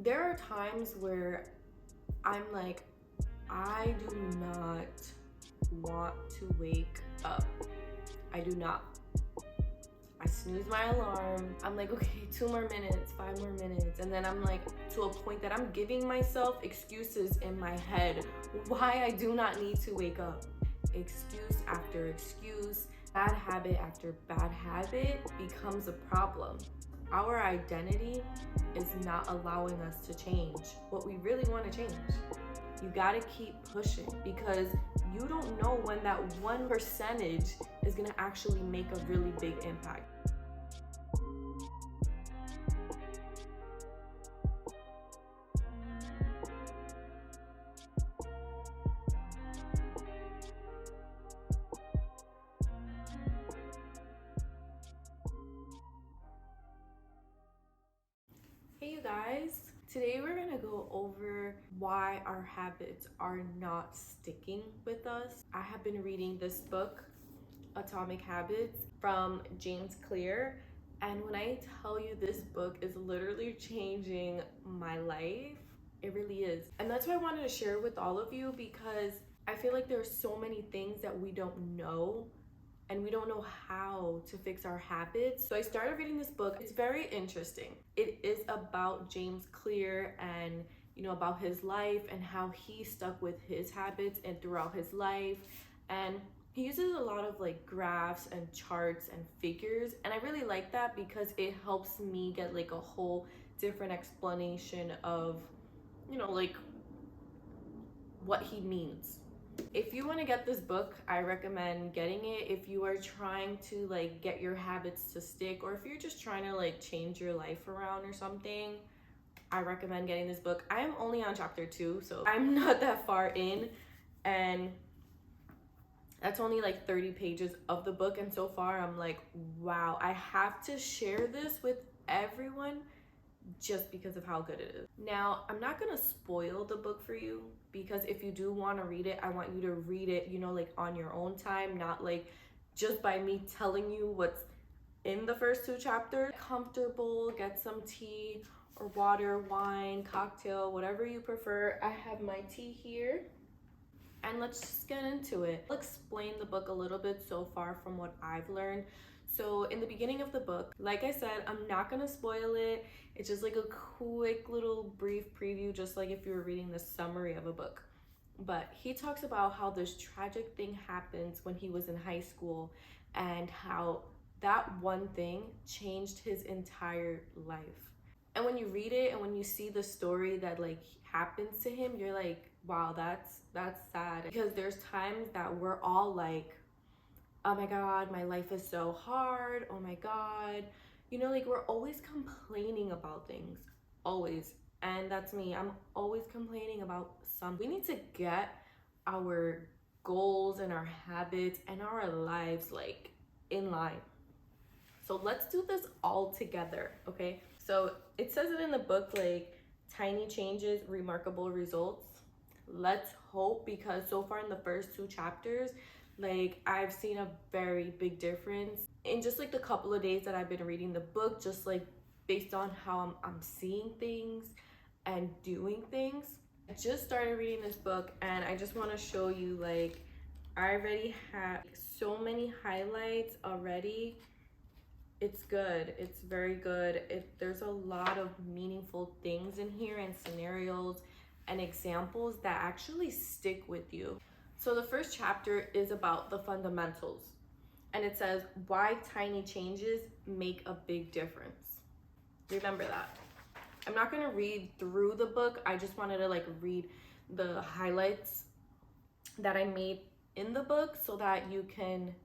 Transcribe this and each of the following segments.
There are times where I'm like, I do not want to wake up. I do not. I snooze my alarm. I'm like, okay, 2 more minutes, 5 more minutes. And then I'm like to a point that I'm giving myself excuses in my head why I do not need to wake up. Excuse after excuse, bad habit after bad habit becomes a problem. Our identity is not allowing us to change what we really want to change. You gotta keep pushing because you don't know when that 1% is gonna actually make a really big impact. Hey you guys, today we're gonna go over why our habits are not sticking with us. I have been reading this book, Atomic Habits, from James Clear, and when I tell you this book is literally changing my life, it really is. And that's why I wanted to share with all of you because I feel like there's so many things that we don't know and we don't know how to fix our habits. So I started reading this book. It's very interesting. It is about James Clear and about his life and how he stuck with his habits and throughout his life. And he uses a lot of like graphs and charts and figures, and I really like that because it helps me get like a whole different explanation of like what he means. If you want to get this book, I recommend getting it if you are trying to like get your habits to stick, or if you're just trying to like change your life around or something. I recommend getting this book. I am only on chapter 2, so I'm not that far in, and that's only like 30 pages of the book, and so far I'm like, wow, I have to share this with everyone just because of how good it is. Now, I'm not gonna spoil the book for you because if you do want to read it, I want you to read it, like on your own time, not like just by me telling you what's in the first 2 chapters. Comfortable, get some tea or water, wine, cocktail, whatever you prefer. I have my tea here. And let's just get into it. I'll explain the book a little bit so far from what I've learned. So in the beginning of the book, like I said, I'm not gonna spoil it. It's just like a quick little brief preview, just like if you were reading the summary of a book. But he talks about how this tragic thing happens when he was in high school and how that one thing changed his entire life. And when you read it and when you see the story that like happens to him, you're like, wow, that's sad. Because there's times that we're all like, oh my God, my life is so hard. Oh my God. Like we're always complaining about things, always. And that's me. I'm always complaining about something. We need to get our goals and our habits and our lives like in line. So let's do this all together, okay? So it says it in the book, like tiny changes, remarkable results. Let's hope, because so far in the first 2 chapters, like I've seen a very big difference in just like the couple of days that I've been reading the book, just like based on how I'm seeing things and doing things. I just started reading this book and I just want to show you, like I already have so many highlights already. It's good. It's very good. There's a lot of meaningful things in here and scenarios and examples that actually stick with you. So the first chapter is about the fundamentals, and it says why tiny changes make a big difference. Remember that. I'm not going to read through the book. I just wanted to like read the highlights that I made in the book so that you can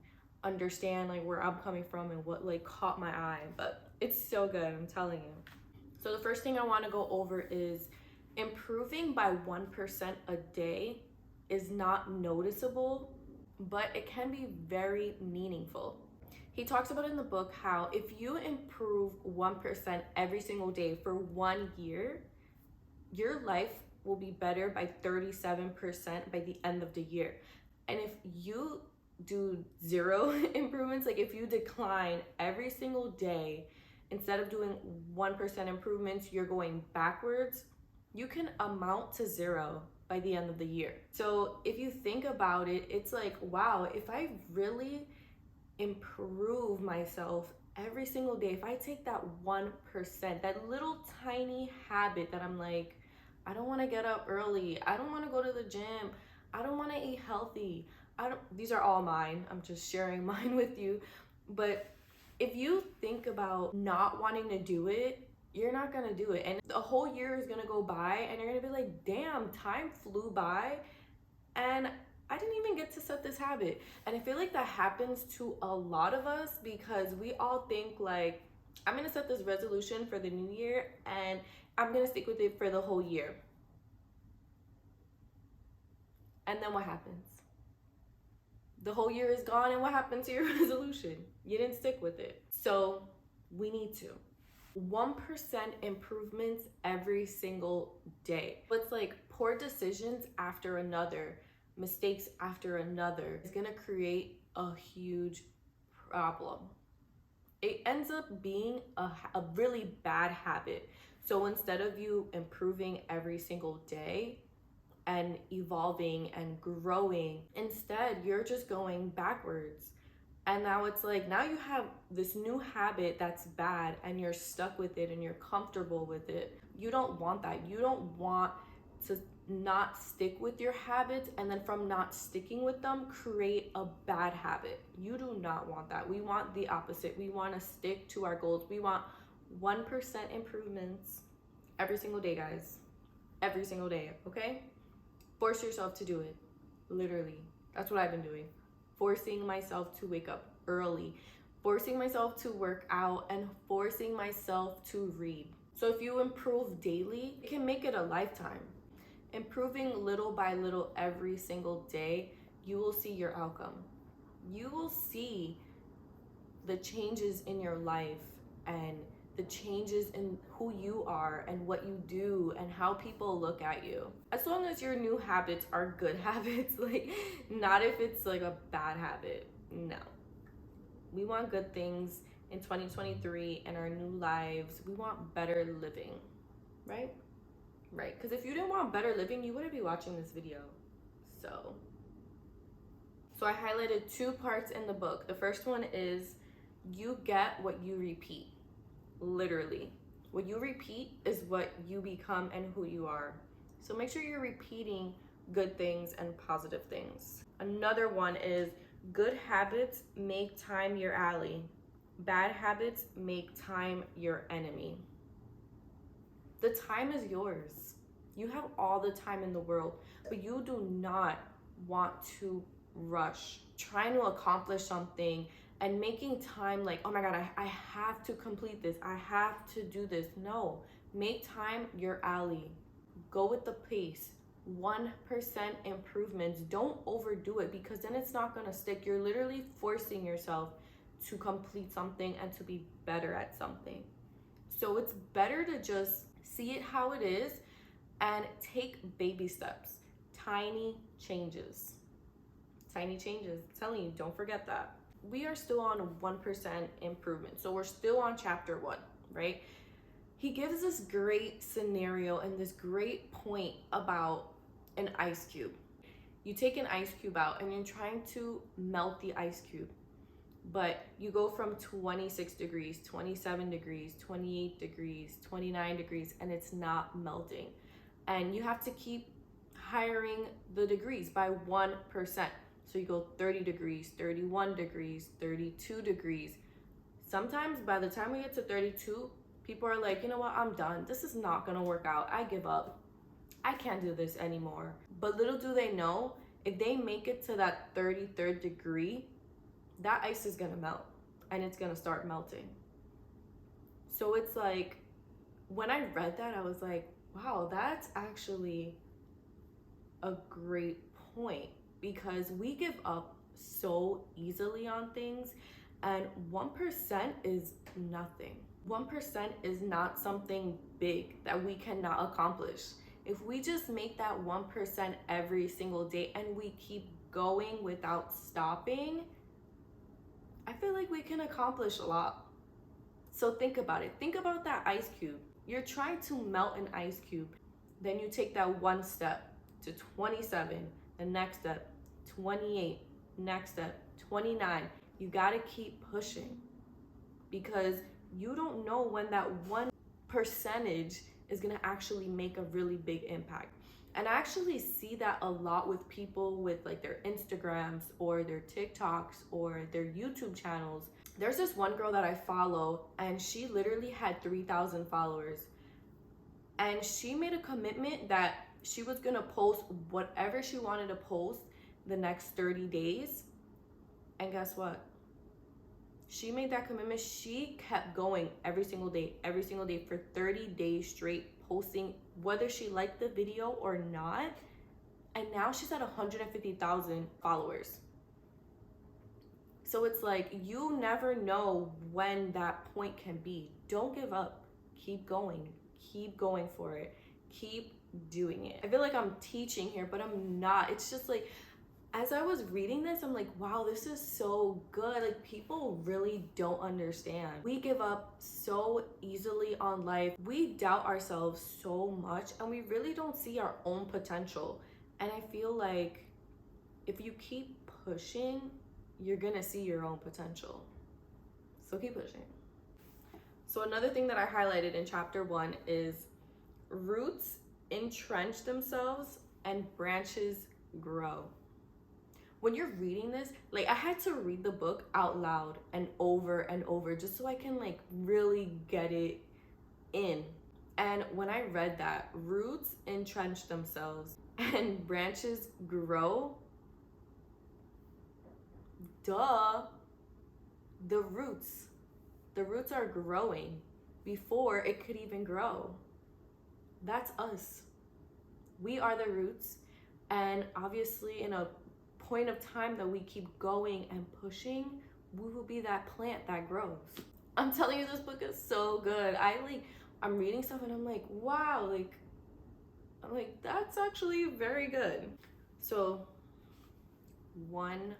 understand like where I'm coming from and what like caught my eye. But it's so good, I'm telling you. So the first thing I want to go over is improving by 1% a day is not noticeable, but it can be very meaningful. He talks about in the book how if you improve 1% every single day for 1 year, your life will be better by 37% by the end of the year. And if you do 0 improvements, like if you decline every single day, instead of doing 1% improvements, you're going backwards, you can amount to 0 by the end of the year. So if you think about it, it's like, wow, if I really improve myself every single day, if I take that 1%, that little tiny habit that I'm like, I don't want to get up early, I don't want to go to the gym, I don't want to eat healthy, these are all mine, I'm just sharing mine with you. But if you think about not wanting to do it, you're not gonna do it, and the whole year is gonna go by and you're gonna be like, damn, time flew by and I didn't even get to set this habit. And I feel like that happens to a lot of us because we all think like, I'm gonna set this resolution for the new year and I'm gonna stick with it for the whole year. And then what happens? The whole year is gone, and what happened to your resolution? You didn't stick with it. So we need to 1% improvements every single day. It's like poor decisions after another, mistakes after another is gonna create a huge problem. It ends up being a really bad habit. So instead of you improving every single day and evolving and growing, instead you're just going backwards. And now it's like, now you have this new habit that's bad and you're stuck with it and you're comfortable with it. You don't want that. You don't want to not stick with your habits and then from not sticking with them create a bad habit. You do not want that. We want the opposite. We want to stick to our goals. We want 1% improvements every single day, guys. Every single day, okay? Force yourself to do it. Literally. That's what I've been doing. Forcing myself to wake up early, forcing myself to work out, and forcing myself to read. So if you improve daily, it can make it a lifetime. Improving little by little every single day, you will see your outcome. You will see the changes in your life and the changes in who you are and what you do and how people look at you. As long as your new habits are good habits, like not if it's like a bad habit. No. We want good things in 2023 in our new lives. We want better living, right? Right, because if you didn't want better living, you wouldn't be watching this video. So I highlighted 2 parts in the book. The first one is you get what you repeat. Literally, what you repeat is what you become and who you are. So make sure you're repeating good things and positive things. Another one is good habits make time your ally. Bad habits make time your enemy. The time is yours. You have all the time in the world, but you do not want to rush trying to accomplish something and making time like, oh my God, I have to complete this. I have to do this. No, make time your ally. Go with the pace. 1% improvements. Don't overdo it because then it's not gonna stick. You're literally forcing yourself to complete something and to be better at something. So it's better to just see it how it is and take baby steps. Tiny changes. Tiny changes. I'm telling you, don't forget that. We are still on 1% improvement. So we're still on chapter 1, right? He gives this great scenario and this great point about an ice cube. You take an ice cube out and you're trying to melt the ice cube, but you go from 26 degrees, 27 degrees, 28 degrees, 29 degrees, and it's not melting. And you have to keep hiring the degrees by 1%. So you go 30 degrees, 31 degrees, 32 degrees. Sometimes by the time we get to 32, people are like, you know what, I'm done. This is not gonna work out. I give up. I can't do this anymore. But little do they know, if they make it to that 33rd degree, that ice is gonna melt and it's gonna start melting. So it's like, when I read that, I was like, wow, that's actually a great point, because we give up so easily on things, and 1% is nothing. 1% is not something big that we cannot accomplish. If we just make that 1% every single day and we keep going without stopping, I feel like we can accomplish a lot. So think about it. Think about that ice cube. You're trying to melt an ice cube. Then you take that one step to 27, the next step, 28, next step, 29. You gotta keep pushing because you don't know when that 1% is gonna actually make a really big impact. And I actually see that a lot with people with like their Instagrams or their TikToks or their YouTube channels. There's this one girl that I follow and she literally had 3,000 followers. And she made a commitment that she was gonna post whatever she wanted to post the next 30 days. And guess what? She made that commitment. She kept going every single day for 30 days straight, posting whether she liked the video or not. And now she's at 150,000 followers. So it's like, you never know when that point can be. Don't give up. Keep going for it. Keep doing it. I feel like I'm teaching here, but I'm not. It's just like, as I was reading this, I'm like, wow, this is so good. Like, people really don't understand. We give up so easily on life. We doubt ourselves so much, and we really don't see our own potential. And I feel like if you keep pushing, you're gonna see your own potential. So keep pushing. So another thing that I highlighted in chapter 1 is roots entrench themselves and branches grow. When you're reading this, like, I had to read the book out loud and over just so I can like really get it in. And when I read that, roots entrench themselves and branches grow, duh, the roots are growing before it could even grow. That's us. We are the roots, and obviously in a point of time that we keep going and pushing, we will be that plant that grows. I'm telling you, this book is so good. I'm reading stuff and I'm like, wow, I'm like, that's actually very good. So 1%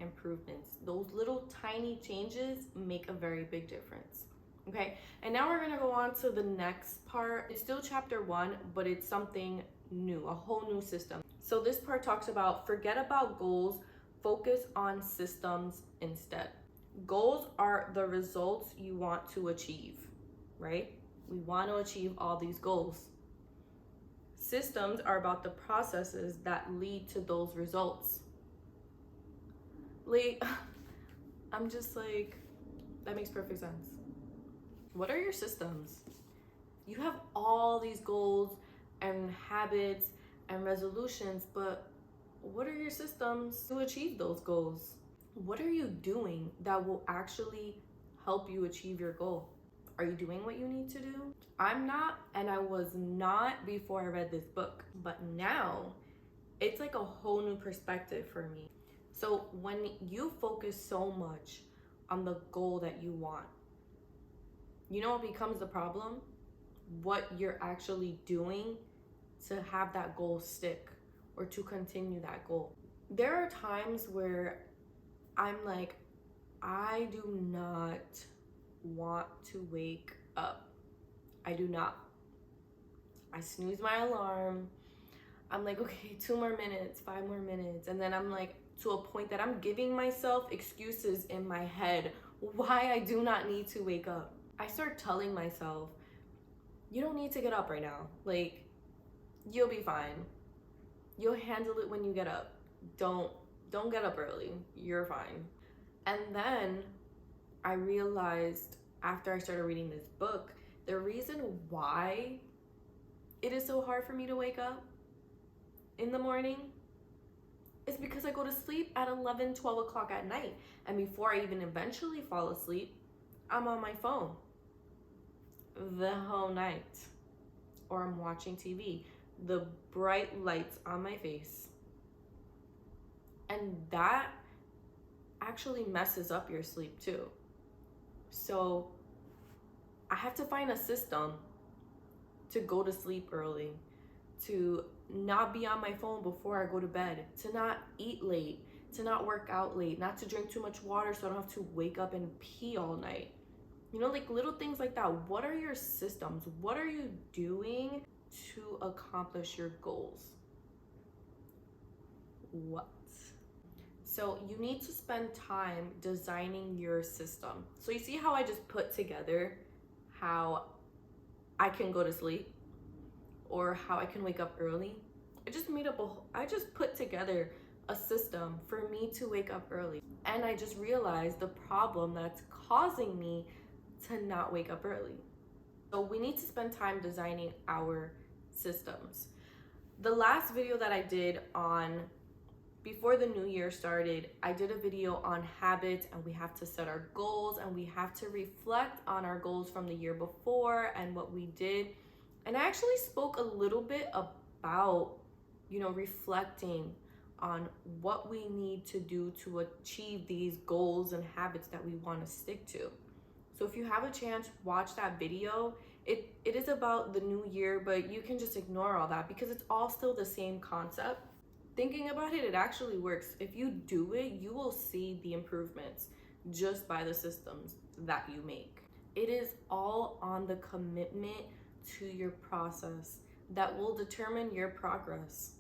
improvements, those little tiny changes make a very big difference. Okay, and now we're gonna go on to the next part. It's still chapter 1, but it's something new, a whole new system. So this part talks about forget about goals, focus on systems instead. Goals are the results you want to achieve, right? We want to achieve all these goals. Systems are about the processes that lead to those results. Like, I'm just like, that makes perfect sense. What are your systems? You have all these goals and habits and resolutions, but what are your systems to achieve those goals? What are you doing that will actually help you achieve your goal? Are you doing what you need to do? I'm not, and I was not before I read this book, but now it's like a whole new perspective for me. So when you focus so much on the goal that you want, you know what becomes the problem? What you're actually doing to have that goal stick or to continue that goal. There are times where I'm like, I do not want to wake up. I do not. I snooze my alarm. I'm like, okay, 2 more minutes, 5 more minutes. And then I'm like, to a point that I'm giving myself excuses in my head why I do not need to wake up. I start telling myself, you don't need to get up right now. Like, you'll be fine. You'll handle it when you get up. Don't get up early. You're fine. And then I realized after I started reading this book, the reason why it is so hard for me to wake up in the morning is because I go to sleep at 11, 12 o'clock at night. And before I even eventually fall asleep, I'm on my phone the whole night. Or I'm watching TV. The bright lights on my face. And that actually messes up your sleep too. So I have to find a system to go to sleep early, to not be on my phone before I go to bed, to not eat late, to not work out late, not to drink too much water so I don't have to wake up and pee all night. You know, like little things like that. What are your systems? What are you doing to accomplish your goals? What? So you need to spend time designing your system. So you see how I just put together how I can go to sleep or how I can wake up early? I just put together a system for me to wake up early. And I just realized the problem that's causing me to not wake up early. So we need to spend time designing our systems. The last video that I did on before the new year started, I did a video on habits, and we have to set our goals and we have to reflect on our goals from the year before and what we did. And I actually spoke a little bit about, reflecting on what we need to do to achieve these goals and habits that we want to stick to. So if you have a chance, watch that video. It is about the new year, but you can just ignore all that because it's all still the same concept. Thinking about it, it actually works. If you do it, you will see the improvements just by the systems that you make. It is all on the commitment to your process that will determine your progress.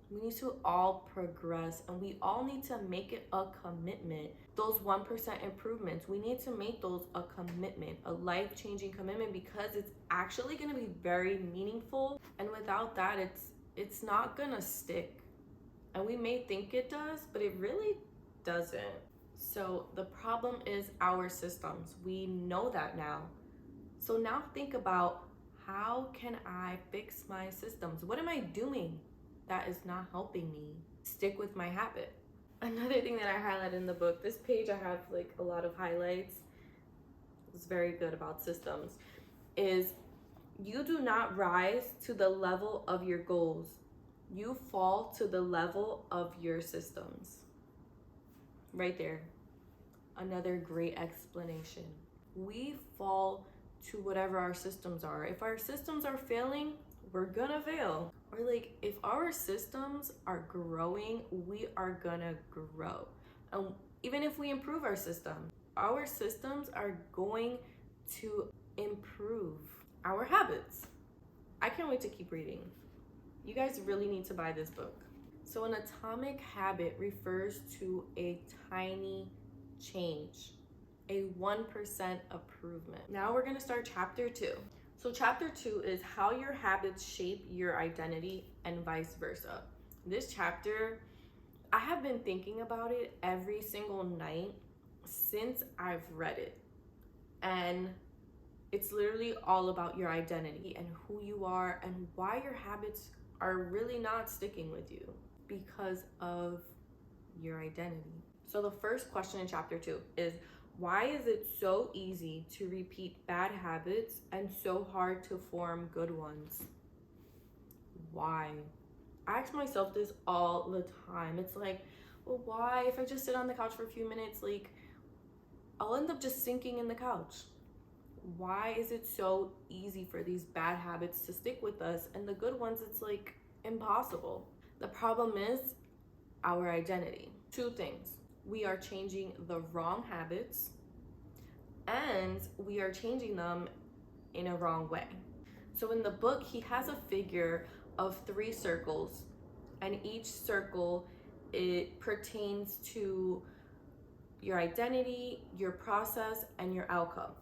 We need to all progress, and we all need to make it a commitment. Those 1% improvements, we need to make those a commitment, a life-changing commitment, because it's actually going to be very meaningful. And without that, it's not going to stick. And we may think it does, but it really doesn't. So the problem is our systems. We know that now. So now think about, how can I fix my systems? What am I doing that is not helping me stick with my habit? Another thing that I highlighted in the book, this page I have like a lot of highlights. It's very good about systems. Is you do not rise to the level of your goals. You fall to the level of your systems. Right there. Another great explanation. We fall to whatever our systems are. If our systems are failing, we're gonna fail. Or like, if our systems are growing, we are gonna grow. And even if we improve our systems are going to improve our habits. I can't wait to keep reading. You guys really need to buy this book. So an atomic habit refers to a tiny change, a 1% improvement. Now we're gonna start chapter 2. So chapter 2 is how your habits shape your identity and vice versa. This chapter, I have been thinking about it every single night since I've read it. And it's literally all about your identity and who you are and why your habits are really not sticking with you, because of your identity. So the first question in chapter 2 is, why is it so easy to repeat bad habits and so hard to form good ones? Why? I ask myself this all the time. It's like, well, why? If I just sit on the couch for a few minutes, like, I'll end up just sinking in the couch. Why is it so easy for these bad habits to stick with us, and the good ones, it's like impossible? The problem is our identity. Two things. We are changing the wrong habits, and we are changing them in a wrong way. So in the book, he has a figure of 3 circles, and each circle, it pertains to your identity, your process, and your outcome.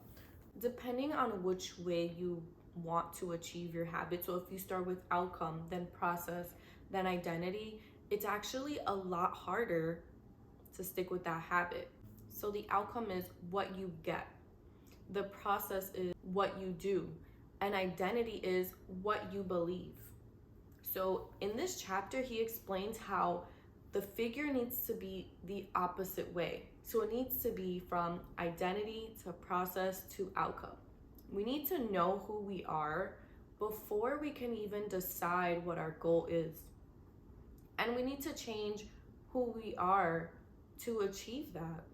Depending on which way you want to achieve your habit, so if you start with outcome, then process, then identity, it's actually a lot harder to stick with that habit. So the outcome is what you get. The process is what you do. And identity is what you believe. So in this chapter, he explains how the figure needs to be the opposite way. So it needs to be from identity to process to outcome. We need to know who we are before we can even decide what our goal is. And we need to change who we are to achieve that.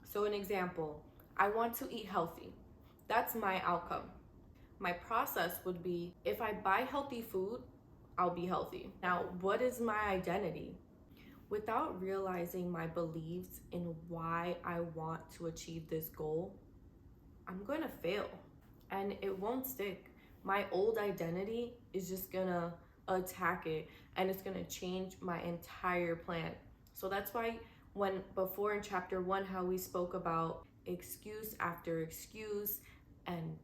So an example, I want to eat healthy. That's my outcome. My process would be, if I buy healthy food, I'll be healthy. Now, what is my identity? Without realizing my beliefs in why I want to achieve this goal, I'm going to fail and it won't stick. My old identity is just gonna attack it and it's gonna change my entire plan. So that's why when before in chapter 1 how we spoke about excuse after excuse and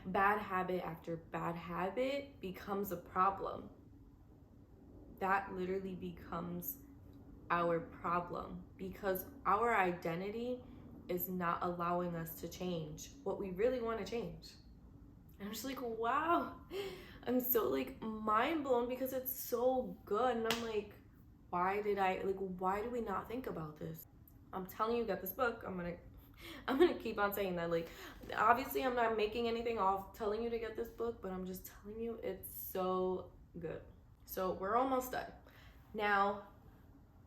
bad habit after bad habit becomes a problem. That literally becomes our problem because our identity is not allowing us to change what we really want to change. And I'm just like, wow, I'm so like mind blown because it's so good. And I'm like, why do we not think about this? I'm telling you, get this book. I'm gonna keep on saying that. Like, obviously I'm not making anything off telling you to get this book, but I'm just telling you it's so good. So we're almost done. Now,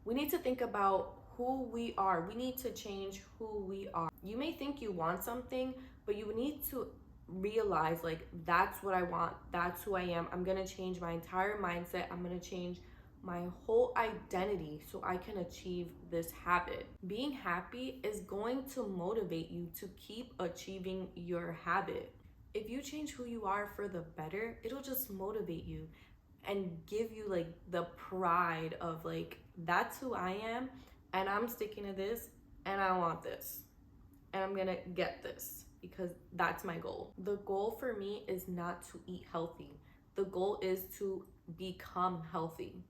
we need to think about who we are. We need to change who we are. You may think you want something, but you need to realize like that's what I want. That's who I am. I'm going to change my entire mindset. I'm going to change my whole identity so I can achieve this habit. Being happy is going to motivate you to keep achieving your habit. If you change who you are for the better, it'll just motivate you and give you like the pride of like that's who I am and I'm sticking to this and I want this and I'm gonna get this because that's my goal. The goal for me is not to eat healthy. The goal is to become healthy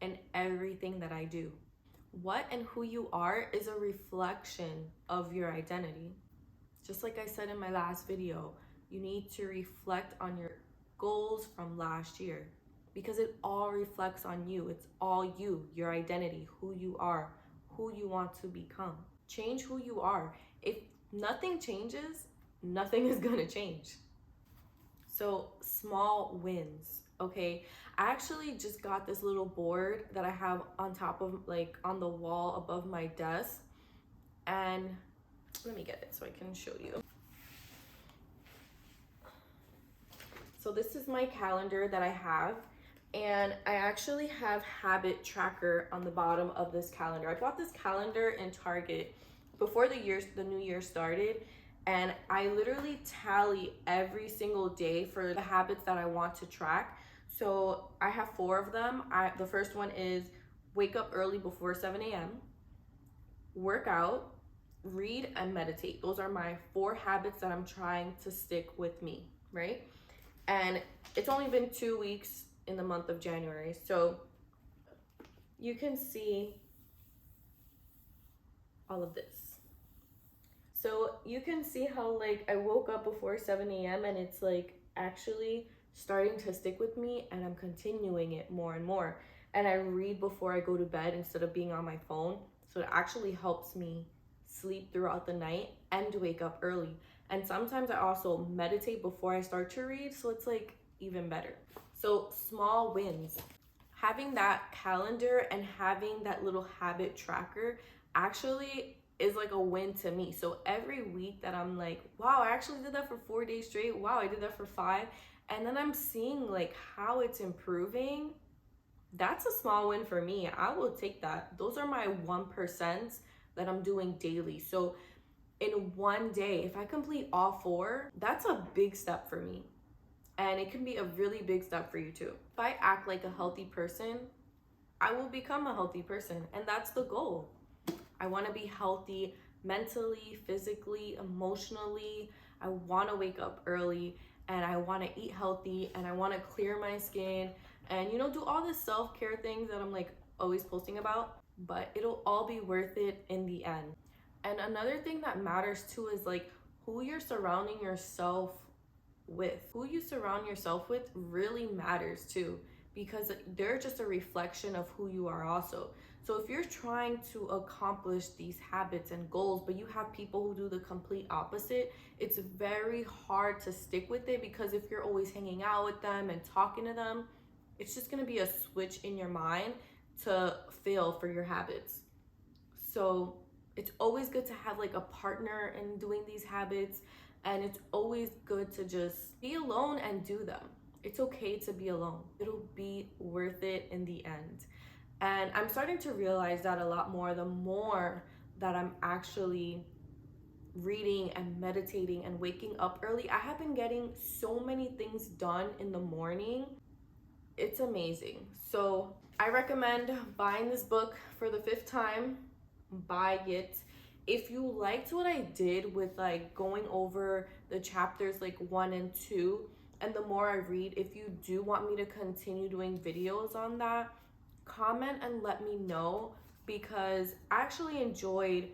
in everything that I do. What and who you are is a reflection of your identity. Just like I said in my last video, you need to reflect on your goals from last year because it all reflects on you. It's all you, your identity, who you are, who you want to become. Change who you are. If nothing changes, nothing is gonna change. So small wins, okay? I actually just got this little board that I have on top of like on the wall above my desk, and let me get it so I can show you. So this is my calendar that I have, and I actually have habit tracker on the bottom of this calendar. I bought this calendar in Target before the new year started, and I literally tally every single day for the habits that I want to track. So I have 4 of them. The first one is wake up early before 7 a.m., work out, read, and meditate. Those are my 4 habits that I'm trying to stick with me, right? And it's only been 2 weeks in the month of January. So you can see all of this. So you can see how like I woke up before 7 a.m. and it's like actually starting to stick with me and I'm continuing it more and more. And I read before I go to bed instead of being on my phone. So it actually helps me sleep throughout the night and wake up early. And sometimes I also meditate before I start to read, so it's like even better. So small wins. Having that calendar and having that little habit tracker actually is like a win to me. So every week that I'm like, wow, I actually did that for 4 days straight. Wow, I did that for 5. And then I'm seeing like how it's improving. That's a small win for me. I will take that. Those are my 1% that I'm doing daily. So in one day, if I complete all 4, that's a big step for me. And it can be a really big step for you too. If I act like a healthy person, I will become a healthy person. And that's the goal. I want to be healthy mentally, physically, emotionally. I want to wake up early and I want to eat healthy and I want to clear my skin and, you know, do all the self-care things that I'm like always posting about. But it'll all be worth it in the end. And another thing that matters too is like who you're surrounding yourself with. Who you surround yourself with really matters too, because they're just a reflection of who you are also. So if you're trying to accomplish these habits and goals, but you have people who do the complete opposite, it's very hard to stick with it because if you're always hanging out with them and talking to them, it's just gonna be a switch in your mind to fail for your habits. So it's always good to have like a partner in doing these habits, and it's always good to just be alone and do them. It's okay to be alone. It'll be worth it in the end. And I'm starting to realize that a lot more the more that I'm actually reading and meditating and waking up early, I have been getting so many things done in the morning. It's amazing. So I recommend buying this book for the 5th time. Buy it. If you liked what I did with like going over the chapters like 1 and 2, and the more I read, if you do want me to continue doing videos on that, comment and let me know, because I actually enjoyed,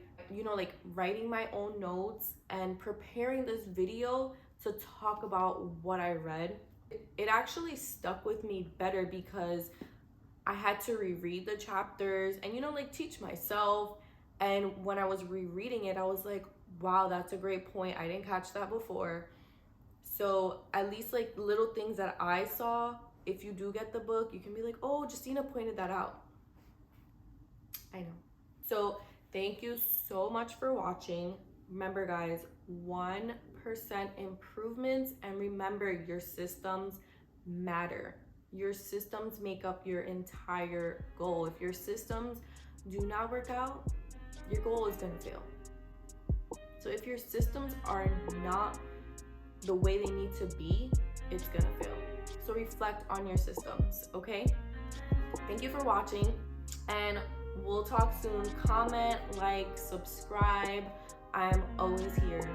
like writing my own notes and preparing this video to talk about what I read. It actually stuck with me better because I had to reread the chapters and, like teach myself. And when I was rereading it, I was like, wow, that's a great point. I didn't catch that before. So at least like little things that I saw, if you do get the book, you can be like, oh, Justina pointed that out. I know. So thank you so much for watching. Remember guys, 1% improvements, and remember, your systems matter. Your systems make up your entire goal. If your systems do not work out, your goal is going to fail. So if your systems are not the way they need to be, it's going to fail. So reflect on your systems, okay? Thank you for watching, and we'll talk soon. Comment, like, subscribe. I'm always here.